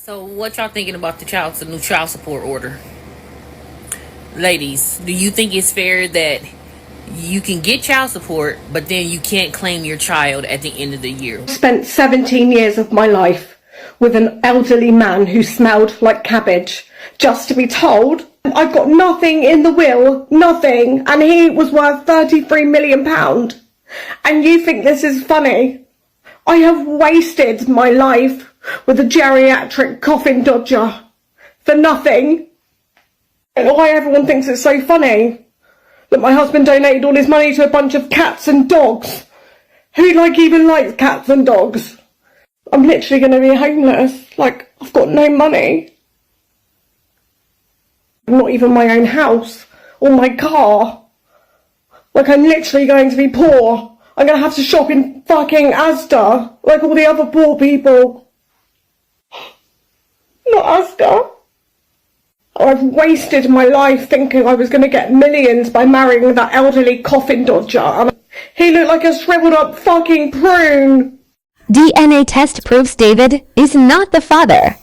So, what y'all thinking about the new child support order? Ladies, do you think it's fair that you can get child support, but then you can't claim your child at the end of the year? Spent 17 years of my life with an elderly man who smelled like cabbage, just to be told I've got nothing in the will, nothing, and he was worth £33 million. And you think this is funny? I have wasted my life with a geriatric coffin dodger for nothing. And why everyone thinks it's so funny that my husband donated all his money to a bunch of cats and dogs. Who even likes cats and dogs? I'm literally going to be homeless. I've got no money. Not even my own house or my car. I'm literally going to be poor. I'm going to have to shop in fucking Asda, like all the other poor people. Not Asda. I've wasted my life thinking I was going to get millions by marrying that elderly coffin dodger. And he looked like a shriveled up fucking prune. DNA test proves David is not the father.